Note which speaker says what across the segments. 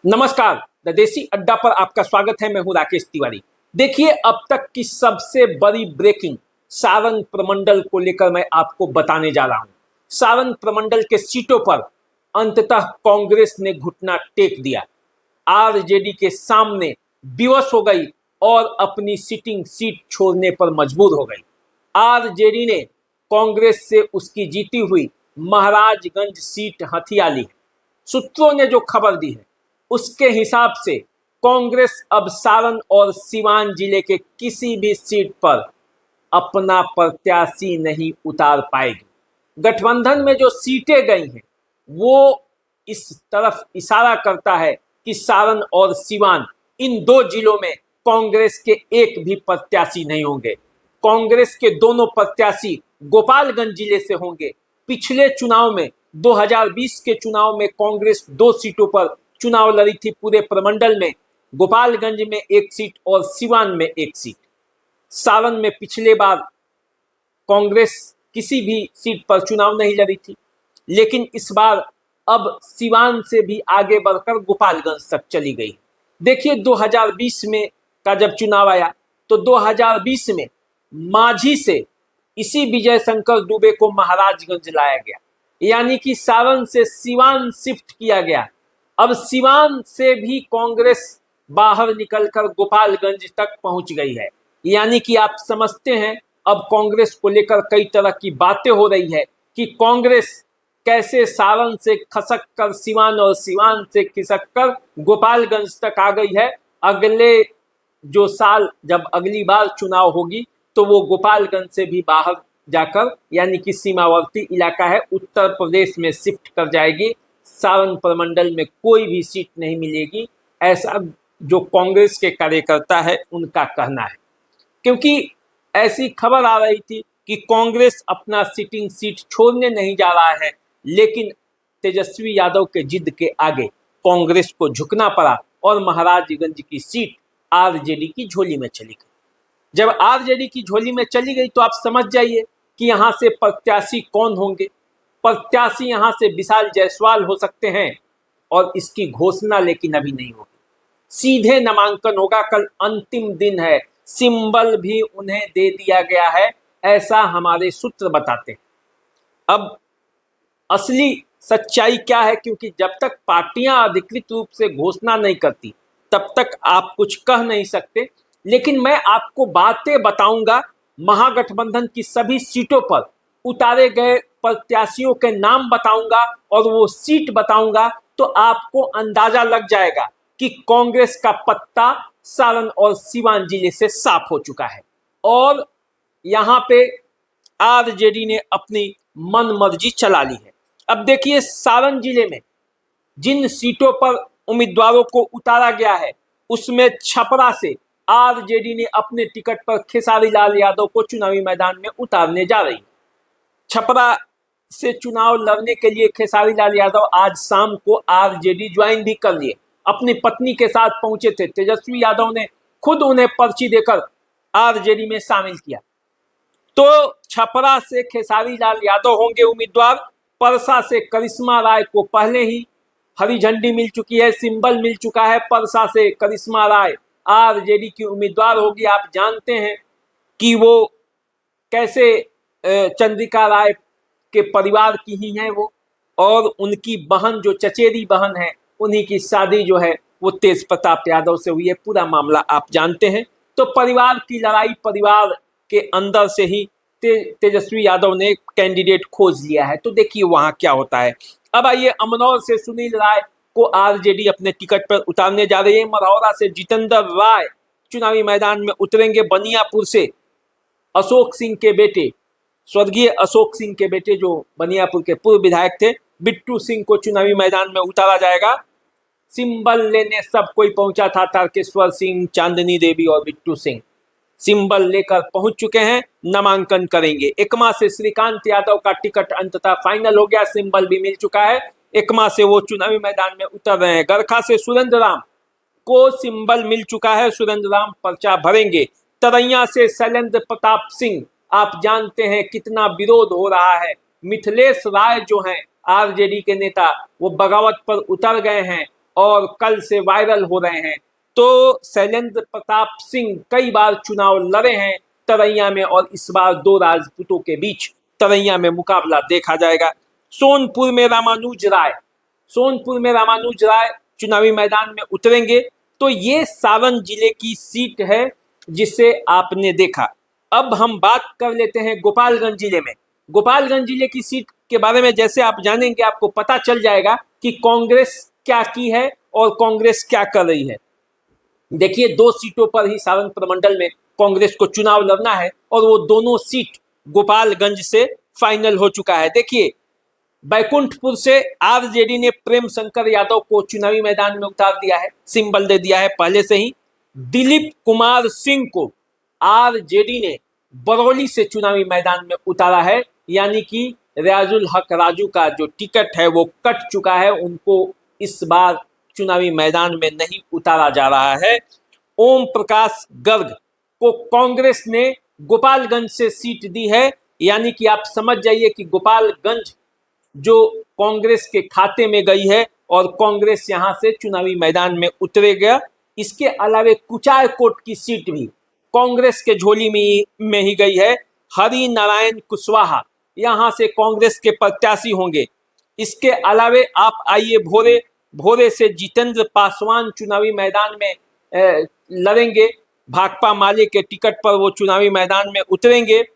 Speaker 1: नमस्कार, द देसी अड्डा पर आपका स्वागत है। मैं हूं राकेश तिवारी। देखिए, अब तक की सबसे बड़ी ब्रेकिंग सारण प्रमंडल को लेकर मैं आपको बताने जा रहा हूं। सारण प्रमंडल के सीटों पर अंततः कांग्रेस ने घुटना टेक दिया, आरजेडी के सामने विवश हो गई और अपनी सिटिंग सीट छोड़ने पर मजबूर हो गई। आरजेडी ने कांग्रेस से उसकी जीती हुई महाराजगंज सीट हथिया ली। सूत्रों ने जो खबर दी है उसके हिसाब से कांग्रेस अब सारण और सीवान जिले के किसी भी सीट पर अपना प्रत्याशी नहीं उतार पाएगी। गठबंधन में जो सीटें गई हैं वो इस तरफ इशारा करता है कि सारण और सीवान, इन दो जिलों में कांग्रेस के एक भी प्रत्याशी नहीं होंगे। कांग्रेस के दोनों प्रत्याशी गोपालगंज जिले से होंगे। पिछले चुनाव में 2020 के चुनाव में कांग्रेस 2 सीटों पर चुनाव लड़ी थी पूरे प्रमंडल में, गोपालगंज में 1 सीट और सीवान में 1 सीट। सारण में पिछले बार कांग्रेस किसी भी सीट पर चुनाव नहीं लड़ी थी, लेकिन इस बार अब सीवान से भी आगे बढ़कर गोपालगंज तक चली गई। देखिए, 2020 में का जब चुनाव आया तो 2020 में मांझी से इसी विजय शंकर दुबे को महाराजगंज लाया गया, यानी कि सारण से सीवान शिफ्ट किया गया। अब सीवान से भी कांग्रेस बाहर निकलकर गोपालगंज तक पहुंच गई है, यानी कि आप समझते हैं अब कांग्रेस को लेकर कई तरह की बातें हो रही है कि कांग्रेस कैसे सारण से खसक कर सीवान और सीवान से खिसक कर गोपालगंज तक आ गई है। अगले जो साल जब अगली बार चुनाव होगी तो वो गोपालगंज से भी बाहर जाकर, यानी कि सीमावर्ती इलाका है उत्तर प्रदेश में शिफ्ट कर जाएगी। सारण प्रमंडल में कोई भी सीट नहीं मिलेगी, ऐसा जो कांग्रेस के कार्यकर्ता है उनका कहना है। क्योंकि ऐसी खबर आ रही थी कि कांग्रेस अपना सिटिंग सीट छोड़ने नहीं जा रहा है, लेकिन तेजस्वी यादव के जिद के आगे कांग्रेस को झुकना पड़ा और महाराजगंज की सीट आरजेडी की झोली में चली गई। जब आरजेडी की झोली में चली गई तो आप समझ जाइए कि यहाँ से प्रत्याशी कौन होंगे। प्रत्याशी यहाँ से विशाल जायसवाल हो सकते हैं और इसकी घोषणा लेकिन अभी नहीं होगी। सीधे नामांकन होगा, कल अंतिम दिन है, सिंबल भी उन्हें दे दिया गया है, ऐसा हमारे सूत्र बताते हैं। अब असली सच्चाई क्या है, क्योंकि जब तक पार्टियां अधिकृत रूप से घोषणा नहीं करती तब तक आप कुछ कह नहीं सकते। लेकिन मैं आपको बातें बताऊंगा, महागठबंधन की सभी सीटों पर उतारे गए प्रत्याशियों के नाम बताऊंगा और वो सीट बताऊंगा, तो आपको अंदाजा लग जाएगा कि कांग्रेस का पत्ता सारण और सीवान जिले से साफ हो चुका है और यहाँ पे आरजेडी ने अपनी मन मर्जी चला ली है। अब देखिए, सारण जिले में जिन सीटों पर उम्मीदवारों को उतारा गया है उसमें छपरा से आरजेडी ने अपने टिकट पर खेसारी लाल यादव को चुनावी मैदान में उतारने जा रही है। छपरा से चुनाव लड़ने के लिए खेसारी लाल यादव आज शाम को आरजेडी ज्वाइन भी कर लिए, अपनी पत्नी के साथ पहुंचे थे। तेजस्वी यादव ने खुद उन्हें पर्ची देकर आरजेडी में शामिल किया। तो छपरा से खेसारी लाल यादव होंगे उम्मीदवार। परसा से करिश्मा राय को पहले ही हरी झंडी मिल चुकी है, सिंबल मिल चुका है। परसा से करिश्मा राय आरजेडी की उम्मीदवार होगी। आप जानते हैं कि वो कैसे चंद्रिका राय के परिवार की ही हैं वो, और उनकी बहन जो चचेरी बहन है उन्हीं की शादी जो है वो तेज प्रताप यादव से हुई है। पूरा मामला आप जानते हैं। तो परिवार की लड़ाई, परिवार के अंदर से ही तेजस्वी यादव ने कैंडिडेट खोज लिया है। तो देखिए वहां क्या होता है। अब आइए, अमनौर से सुनील राय को आरजेडी अपने टिकट पर उतारने जा रही है। मरौरा से जितेंद्र राय चुनावी मैदान में उतरेंगे। बनियापुर से अशोक सिंह के बेटे, स्वर्गीय अशोक सिंह के बेटे जो बनियापुर के पूर्व विधायक थे, बिट्टू सिंह को चुनावी मैदान में उतारा जाएगा। सिंबल लेने सब कोई पहुंचा था, तारकेश्वर सिंह, चांदनी देवी और बिट्टू सिंह सिंबल लेकर पहुंच चुके हैं, नामांकन करेंगे। एकमा से श्रीकांत यादव का टिकट अंततः फाइनल हो गया, सिंबल भी मिल चुका है। एकमा से वो चुनावी मैदान में उतर रहे हैं। गरखा से सुरेंद्र राम को सिंबल मिल चुका है, सुरेंद्र राम पर्चा भरेंगे। तरैया से शैलेंद्र प्रताप सिंह, आप जानते हैं कितना विरोध हो रहा है। मिथिलेश राय जो हैं आरजेडी के नेता, वो बगावत पर उतर गए हैं और कल से वायरल हो रहे हैं। तो शैलेंद्र प्रताप सिंह कई बार चुनाव लड़े हैं तरैया में और इस बार दो राजपूतों के बीच तरैया में मुकाबला देखा जाएगा। सोनपुर में रामानुज राय चुनावी मैदान में उतरेंगे। तो ये सारण जिले की सीट है जिसे आपने देखा। अब हम बात कर लेते हैं गोपालगंज जिले में। गोपालगंज जिले की सीट के बारे में जैसे आप जानेंगे आपको पता चल जाएगा कि कांग्रेस क्या की है और कांग्रेस क्या कर रही है। देखिए, 2 सीटों पर ही सारण प्रमंडल में कांग्रेस को चुनाव लड़ना है और वो दोनों सीट गोपालगंज से फाइनल हो चुका है। देखिए, बैकुंठपुर से आरजेडी ने प्रेम शंकर यादव को चुनावी मैदान में उतार दिया है, सिंबल दे दिया है पहले से ही। दिलीप कुमार सिंह को आरजेडी ने बरौली से चुनावी मैदान में उतारा है, यानी कि रियाजुल हक राजू का जो टिकट है वो कट चुका है, उनको इस बार चुनावी मैदान में नहीं उतारा जा रहा है। ओम प्रकाश गर्ग को कांग्रेस ने गोपालगंज से सीट दी है, यानी कि आप समझ जाइए कि गोपालगंज जो कांग्रेस के खाते में गई है और कांग्रेस यहां से चुनावी मैदान में उतरेगा। इसके अलावे कुचायकोट की सीट भी कांग्रेस के झोली में ही गई है। हरि नारायण कुशवाहा यहां से कांग्रेस के प्रत्याशी होंगे। इसके अलावे आप आइए भोरे से जितेंद्र पासवान चुनावी मैदान में लड़ेंगे, भाकपा माले के टिकट पर वो चुनावी मैदान में उतरेंगे।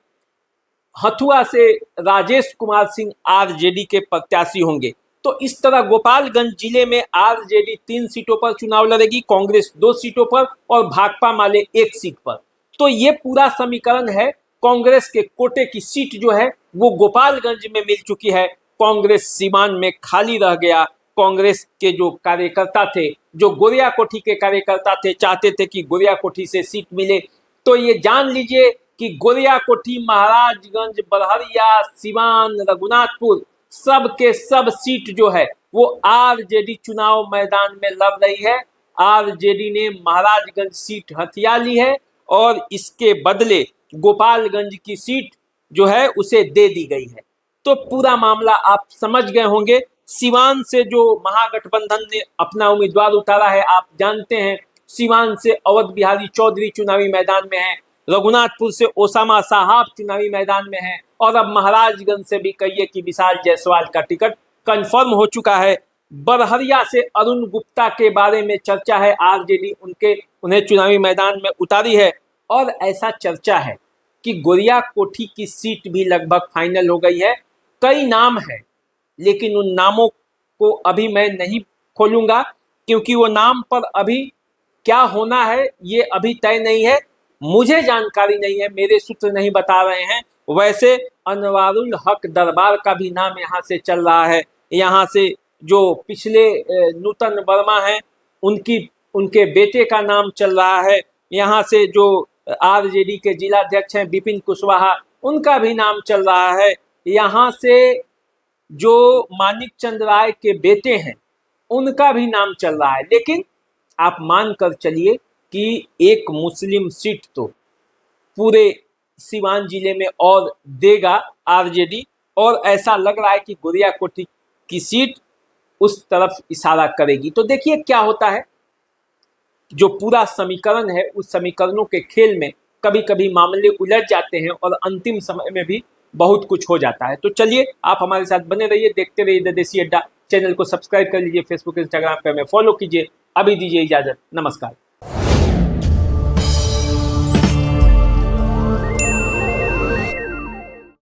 Speaker 1: हथुआ से राजेश कुमार सिंह आरजेडी के प्रत्याशी होंगे। तो इस तरह गोपालगंज जिले में आरजेडी 3 सीटों पर चुनाव लड़ेगी, कांग्रेस 2 सीटों पर और भाकपा माले 1 सीट पर। तो ये पूरा समीकरण है। कांग्रेस के कोटे की सीट जो है वो गोपालगंज में मिल चुकी है, कांग्रेस सीवान में खाली रह गया। कांग्रेस के जो कार्यकर्ता थे, जो गोरिया कोठी के कार्यकर्ता थे, चाहते थे कि गोरिया कोठी से सीट मिले। तो ये जान लीजिए कि गोरिया कोठी, महाराजगंज, बरहरिया, सिवान, रघुनाथपुर सब के सब सीट जो है वो आरजेडी चुनाव मैदान में लड़ रही है। आरजेडी ने महाराजगंज सीट हथिया ली है और इसके बदले गोपालगंज की सीट जो है उसे दे दी गई है। तो पूरा मामला आप समझ गए होंगे। सिवान से जो महागठबंधन ने अपना उम्मीदवार उतारा है, आप जानते हैं, सिवान से अवध बिहारी चौधरी चुनावी मैदान में है, रघुनाथपुर से ओसामा साहब चुनावी मैदान में है और अब महाराजगंज से भी कहिए कि विशाल जायसवाल का टिकट कंफर्म हो चुका है। बरहरिया से अरुण गुप्ता के बारे में चर्चा है, आरजेडी उन्हें चुनावी मैदान में उतारी है और ऐसा चर्चा है कि गोरिया कोठी की सीट भी लगभग फाइनल हो गई है। कई नाम है लेकिन उन नामों को अभी मैं नहीं खोलूंगा क्योंकि वो नाम पर अभी क्या होना है ये अभी तय नहीं है, मुझे जानकारी नहीं है, मेरे सूत्र नहीं बता रहे हैं। वैसे अनवारुल हक दरबार का भी नाम यहाँ से चल रहा है। यहाँ से जो पिछले नूतन वर्मा हैं उनके बेटे का नाम चल रहा है। यहाँ से जो आरजेडी के जिलाध्यक्ष हैं विपिन कुशवाहा, उनका भी नाम चल रहा है। यहाँ से जो मानिक चंद राय के बेटे हैं उनका भी नाम चल रहा है। लेकिन आप मान कर चलिए कि एक मुस्लिम सीट तो पूरे सिवान जिले में और देगा आरजेडी, और ऐसा लग रहा है कि गोरिया कोठी की सीट उस तरफ इशारा करेगी। तो देखिए क्या होता है। जो पूरा समीकरण है उस समीकरणों के खेल में कभी कभी मामले उलझ जाते हैं और अंतिम समय में भी बहुत कुछ हो जाता है। तो चलिए आप हमारे साथ बने रहिए, देखते रहिए द देसी अड्डा। चैनल को सब्सक्राइब कर लीजिए, फेसबुक इंस्टाग्राम पे हमें फॉलो कीजिए। अभी दीजिए इजाजत, नमस्कार।